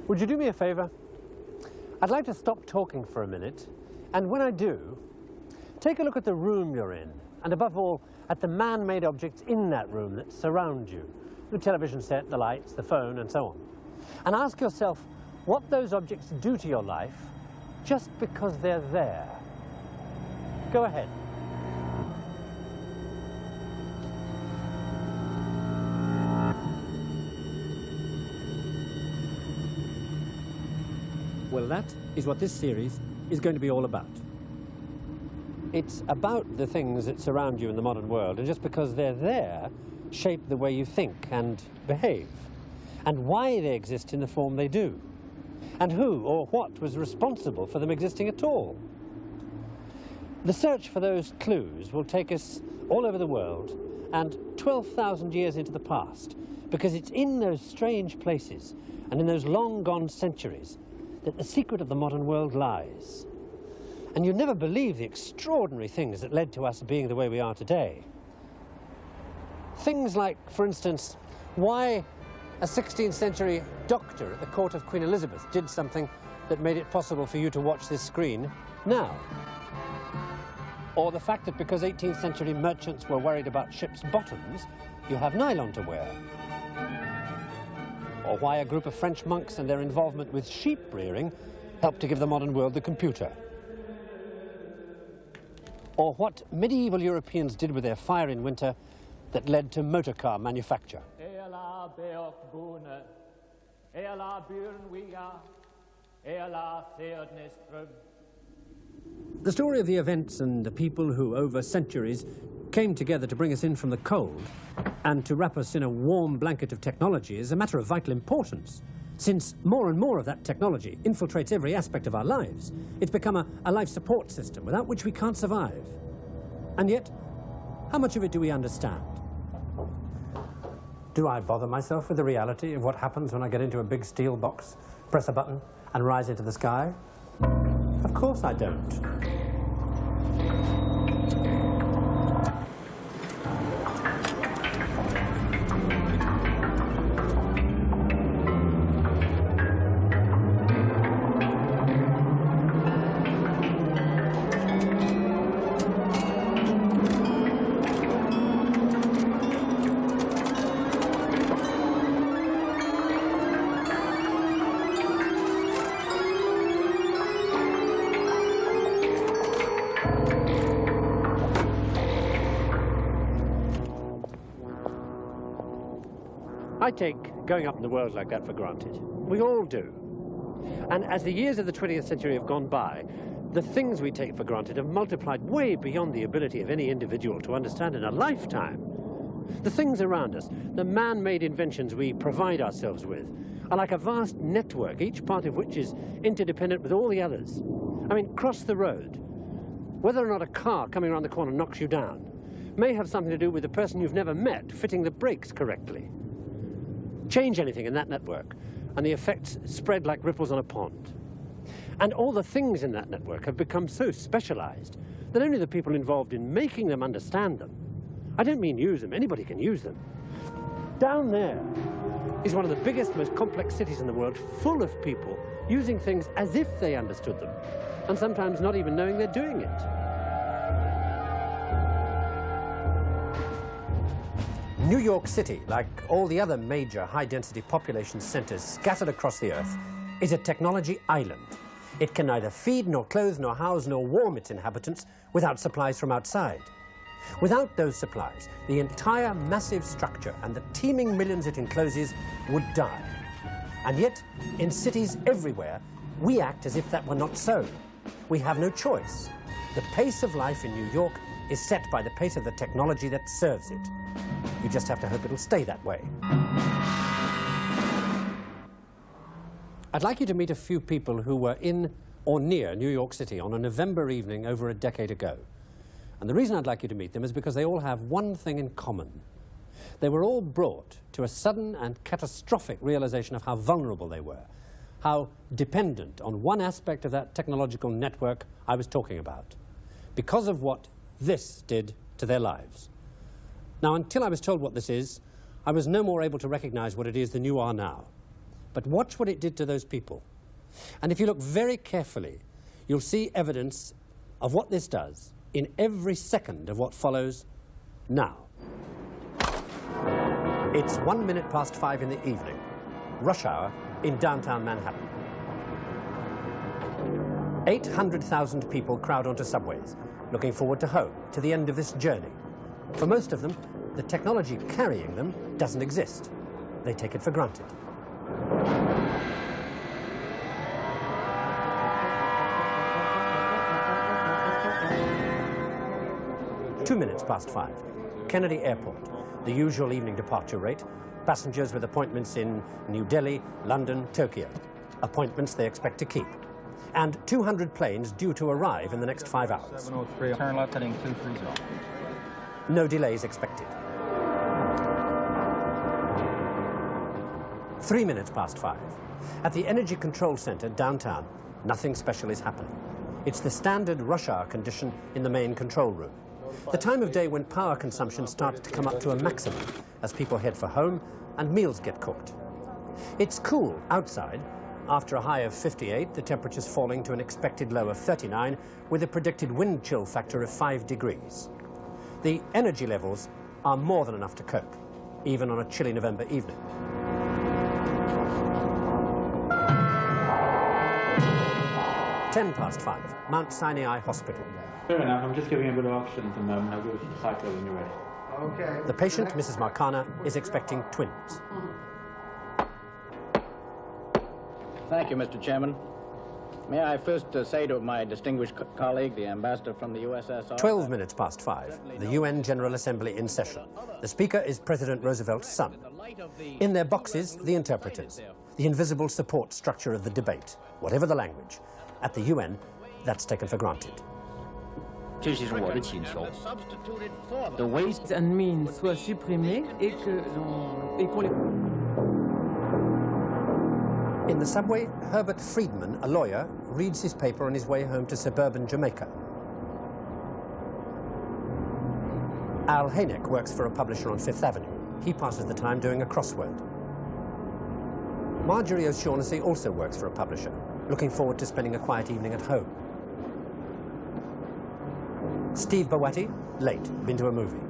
Would you do me a favor? I'd like to stop talking for a minute, and when I do, take a look at the room you're in, and above all, at the man-made objects in that room that surround you. The television set, the lights, the phone, and so on. And ask yourself what those objects do to your life just because they're there. Go ahead. Well, that is what this series is going to be all about. It's about the things that surround you in the modern world, and just because they're there, shape the way you think and behave, and why they exist in the form they do, and who or what was responsible for them existing at all. The search for those clues will take us all over the world and 12,000 years into the past, because it's in those strange places and in those long-gone centuries that the secret of the modern world lies. And you'd never believe the extraordinary things that led to us being the way we are today. Things like, for instance, why a 16th century doctor at the court of Queen Elizabeth did something that made it possible for you to watch this screen now. Or the fact that because 18th century merchants were worried about ships' bottoms, you have nylon to wear. Or why a group of French monks and their involvement with sheep rearing helped to give the modern world the computer. Or what medieval Europeans did with their fire in winter that led to motor car manufacture. The story of the events and the people who, over centuries, came together to bring us in from the cold and to wrap us in a warm blanket of technology is a matter of vital importance. Since more and more of that technology infiltrates every aspect of our lives, it's become a life support system without which we can't survive. And yet, how much of it do we understand? Do I bother myself with the reality of what happens when I get into a big steel box, press a button, and rise into the sky? Of course I don't. I take going up in the world like that for granted. We all do. And as the years of the 20th century have gone by, the things we take for granted have multiplied way beyond the ability of any individual to understand in a lifetime. The things around us, the man-made inventions we provide ourselves with, are like a vast network, each part of which is interdependent with all the others. I mean, cross the road. Whether or not a car coming around the corner knocks you down may have something to do with the person you've never met fitting the brakes correctly. Change anything in that network, and the effects spread like ripples on a pond. And all the things in that network have become so specialized that only the people involved in making them understand them. I don't mean use them, anybody can use them. Down there is one of the biggest, most complex cities in the world, full of people using things as if they understood them, and sometimes not even knowing they're doing it. New York City, like all the other major high-density population centers scattered across the earth, is a technology island. It can neither feed, nor clothe, nor house, nor warm its inhabitants without supplies from outside. Without those supplies, the entire massive structure and the teeming millions it encloses would die. And yet, in cities everywhere, we act as if that were not so. We have no choice. The pace of life in New York is set by the pace of the technology that serves it. You just have to hope it'll stay that way. I'd like you to meet a few people who were in or near New York City on a November evening over a decade ago. And the reason I'd like you to meet them is because they all have one thing in common. They were all brought to a sudden and catastrophic realization of how vulnerable they were, how dependent on one aspect of that technological network I was talking about, because of what this did to their lives. Now, until I was told what this is, I was no more able to recognize what it is than you are now. But watch what it did to those people. And if you look very carefully, you'll see evidence of what this does in every second of what follows now. It's 5:01 in the evening, rush hour in downtown Manhattan. 800,000 people crowd onto subways, looking forward to home, to the end of this journey. For most of them, the technology carrying them doesn't exist. They take it for granted. Two minutes past 5, Kennedy Airport, the usual evening departure rate, passengers with appointments in New Delhi, London, Tokyo, appointments they expect to keep, and 200 planes due to arrive in the next 5 hours. 703, turn left heading 230. No delays expected. 3 minutes past 5. At the Energy Control Center downtown, nothing special is happening. It's the standard rush hour condition in the main control room. The time of day when power consumption starts to come up to a maximum as people head for home and meals get cooked. It's cool outside. After a high of 58, the temperature's falling to an expected low of 39 with a predicted wind chill factor of 5 degrees. The energy levels are more than enough to cope, even on a chilly November evening. Ten past 5, Mount Sinai Hospital. Fair enough, I'm just giving a bit of oxygen at the moment. I'll give it to the cyclo when you're ready. Okay. The patient, Mrs. Marcana, is expecting twins. Thank you, Mr. Chairman. May I first say to my distinguished colleague, the ambassador from the USSR... 12 minutes past 5, the UN General Assembly in session. The speaker is President Roosevelt's son. In their boxes, the interpreters, the invisible support structure of the debate, whatever the language. At the UN, that's taken for granted. The ways and means soient supprimés et qu'on les... In the subway, Herbert Friedman, a lawyer, reads his paper on his way home to suburban Jamaica. Al Hynek works for a publisher on Fifth Avenue. He passes the time doing a crossword. Marjorie O'Shaughnessy also works for a publisher, looking forward to spending a quiet evening at home. Steve Bawati, late, been to a movie.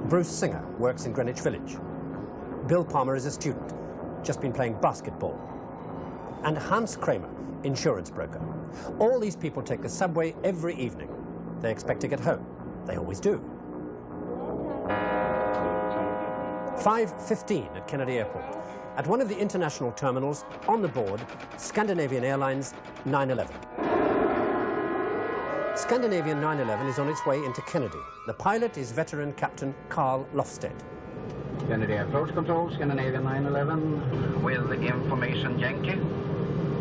Bruce Singer works in Greenwich Village. Bill Palmer is a student, just been playing basketball. And Hans Kramer, insurance broker. All these people take the subway every evening. They expect to get home. They always do. 5:15 at Kennedy Airport. At one of the international terminals, on the board, Scandinavian Airlines 911. Scandinavian 911 is on its way into Kennedy. The pilot is veteran Captain Carl Lofsted. Kennedy approach control, Scandinavian 911. With information Yankee.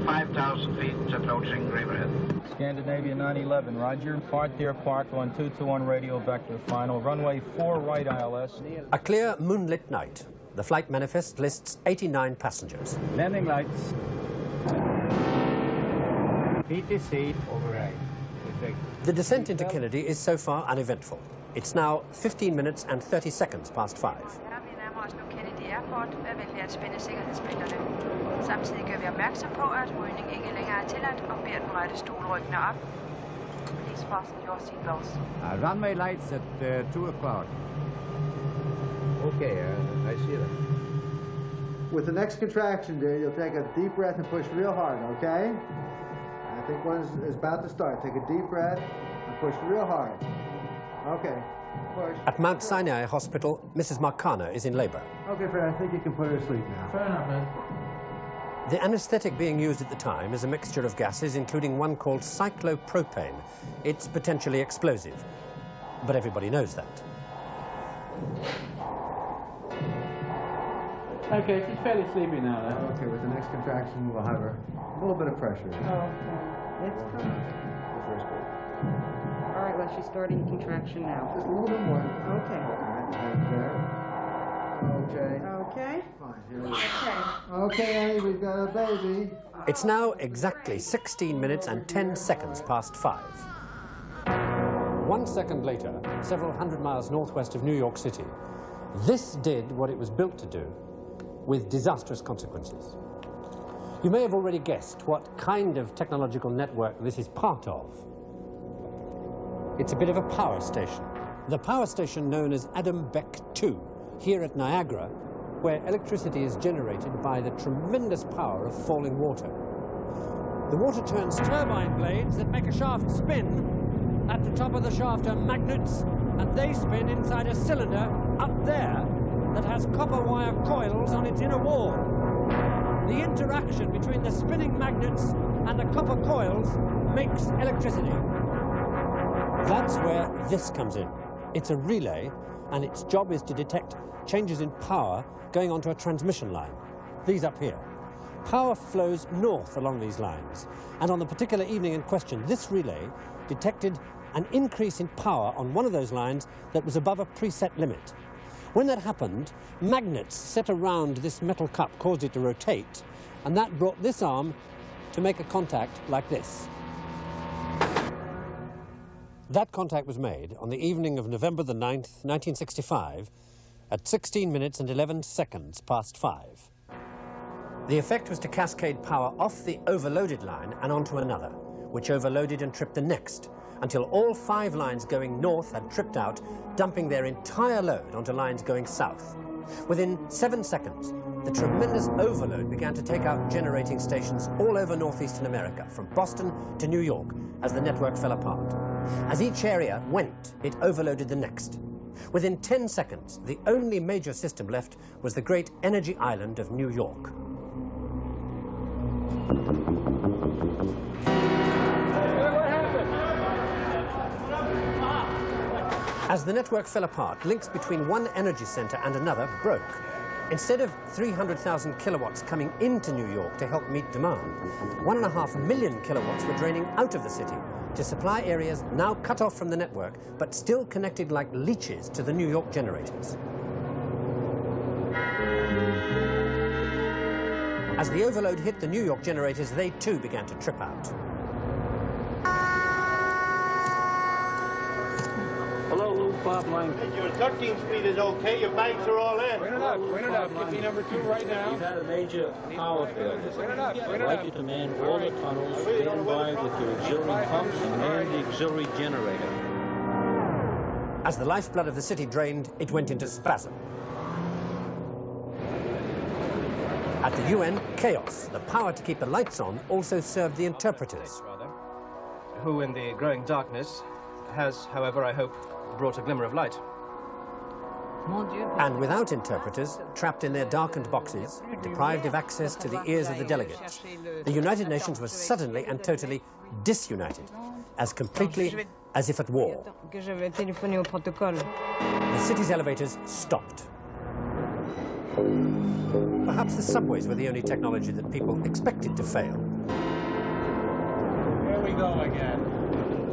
5,000 feet approaching Riverhead. Scandinavian 911, roger. Park dear park on 221 radio vector final. Runway 4 right ILS. A clear moonlit night. The flight manifest lists 89 passengers. Landing lights. PTC override. The descent into Kennedy is so far uneventful. It's now 15 minutes and 30 seconds past 5. Kennedy Airport, vær venlig at spænde sikkerhedsbælterne. Samtidig gør vi opmærksom på, at rygning ikke længere er tilladt og beder den rette stolryggene op. Please fasten your seatbelts. Runway lights at 2 o'clock. Okay, I see that. With the next contraction, dear, you'll take a deep breath and push real hard, okay? I think one is about to start. Take a deep breath and push real hard. Okay. Push. At Mount Sinai Hospital, Mrs. Marcana is in labor. Okay, Fred, I think you can put her to sleep now. Fair enough, man. The anesthetic being used at the time is a mixture of gases, including one called cyclopropane. It's potentially explosive, but everybody knows that. Okay, she's fairly sleepy now, though. Okay, with the next contraction, we'll have her a little bit of pressure. Okay, it's coming. The first bit. All right, well, she's starting contraction now. Just a little bit more. Okay. All right, right there. Okay. Okay. Fine, here we go. Okay. Okay, Annie, we've got a baby. It's now exactly 16 minutes and 10 seconds past 5. 1 second later, several hundred miles northwest of New York City, this did what it was built to do, with disastrous consequences. You may have already guessed what kind of technological network this is part of. It's a bit of a power station. The power station known as Adam Beck 2, here at Niagara, where electricity is generated by the tremendous power of falling water. The water turns turbine blades that make a shaft spin. At the top of the shaft are magnets, and they spin inside a cylinder up there that has copper wire coils on its inner wall. The interaction between the spinning magnets and the copper coils makes electricity. That's where this comes in. It's a relay, and its job is to detect changes in power going onto a transmission line. These up here. Power flows north along these lines, and on the particular evening in question, this relay detected an increase in power on one of those lines that was above a preset limit. When that happened, magnets set around this metal cup caused it to rotate, and that brought this arm to make a contact like this. That contact was made on the evening of November the 9th, 1965, at 16 minutes and 11 seconds past 5. The effect was to cascade power off the overloaded line and onto another, which overloaded and tripped the next, until all 5 lines going north had tripped out, dumping their entire load onto lines going south. Within 7 seconds, the tremendous overload began to take out generating stations all over northeastern America, from Boston to New York, as the network fell apart. As each area went, it overloaded the next. Within 10 seconds, the only major system left was the great energy island of New York. As the network fell apart, links between one energy center and another broke. Instead of 300,000 kilowatts coming into New York to help meet demand, 1.5 million kilowatts were draining out of the city to supply areas now cut off from the network, but still connected like leeches to the New York generators. As the overload hit the New York generators, they too began to trip out. Hello, Luke, Bob Lang. Your 13th speed is okay. Your bags are all in. Bring it up. Give me number 2 right now. You've had a major power failure. I'd like you to man all the tunnels, stand by with your auxiliary pumps, and man the auxiliary generator. As the lifeblood of the city drained, it went into spasm. At the UN, chaos. The power to keep the lights on also served the interpreters. Who, in the growing darkness, has, however, I hope, brought a glimmer of light. And without interpreters, trapped in their darkened boxes, deprived of access to the ears of the delegates, the United Nations was suddenly and totally disunited, as completely as if at war. The city's elevators stopped. Perhaps the subways were the only technology that people expected to fail. Here we go again.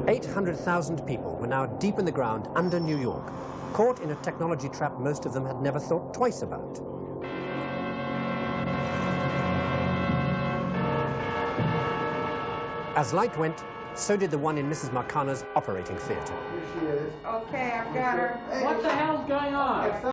800,000 people were now deep in the ground under New York, caught in a technology trap most of them had never thought twice about. As light went, so did the one in Mrs. Marcana's operating theatre. Okay, I've got her. What the hell's going on?